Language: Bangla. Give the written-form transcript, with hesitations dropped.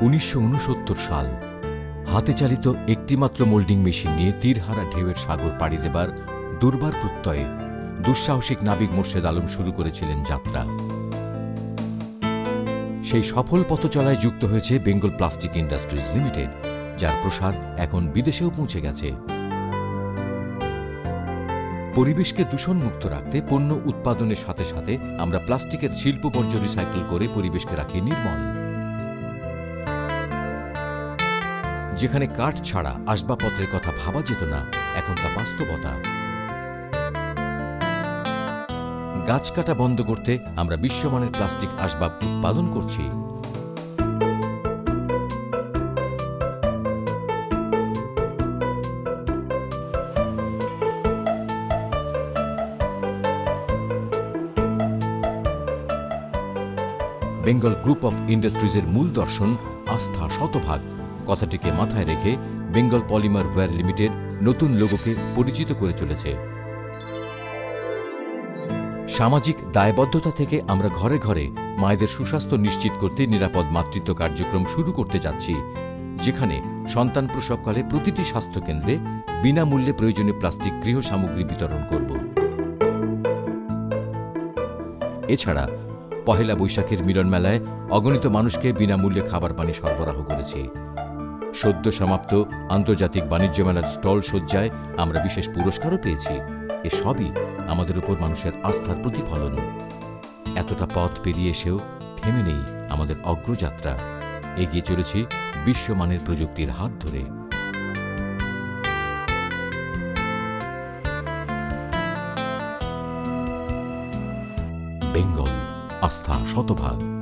1969 সাল। হাতে চালিত একটিমাত্র মোল্ডিং মেশিন নিয়ে তীরহারা ঢেউয়ের সাগর পাড়ি দেবার দুর্বার প্রত্যয়ে দুঃসাহসিক নাবিক মোর্শেদ আলম শুরু করেছিলেন যাত্রা। সেই সফল পথচলায় যুক্ত হয়েছে বেঙ্গল প্লাস্টিক ইন্ডাস্ট্রিজ লিমিটেড, যার প্রসার এখন বিদেশেও পৌঁছে গেছে। পরিবেশকে দূষণমুক্ত রাখতে পণ্য উৎপাদনের সাথে সাথে আমরা প্লাস্টিকের শিল্প বর্জ্য রিসাইকেল করে পরিবেশকে রাখি নির্মল। যেখানে কাঠ ছাড়া আসবাবপত্রের কথা ভাবা যেত না, এখন তা বাস্তবতা। গাছ কাটা বন্ধ করতে আমরা বিশ্বমানের প্লাস্টিক আসবাব উৎপাদন করছি। বেঙ্গল গ্রুপ অফ ইন্ডাস্ট্রিজের মূল দর্শন আস্থা শতভাগ কথাটিকে মাথায় রেখে বেঙ্গল পলিমার ওয়্যার লিমিটেড নতুন লোগোকে পরিচিত করে চলেছে। সামাজিক দায়বদ্ধতা থেকে আমরা ঘরে ঘরে মায়েদের সুস্বাস্থ্য নিশ্চিত করতে নিরাপদ মাতৃত্ব কার্যক্রম শুরু করতে যাচ্ছি, যেখানে সন্তান প্রসবকালে প্রতিটি স্বাস্থ্যকেন্দ্রে বিনামূল্যে প্রয়োজনীয় প্লাস্টিক গৃহ সামগ্রী বিতরণ করব। এছাড়া পহেলা বৈশাখের মিলন মেলায় অগণিত মানুষকে বিনামূল্যে খাবার পানি সরবরাহ করেছি। সদ্য সমাপ্ত আন্তর্জাতিক বাণিজ্য মেলার স্টল সজ্জায় আমরা বিশেষ পুরস্কারও পেয়েছি। এসবই আমাদের উপর মানুষের আস্থার প্রতিফলন। এতটা পথ পেরিয়ে এসেও থেমে নেই আমাদের অগ্রযাত্রা। এগিয়ে চলেছি বিশ্বমানের প্রযুক্তির হাত ধরে। বেঙ্গল, আস্থা শতভাগ।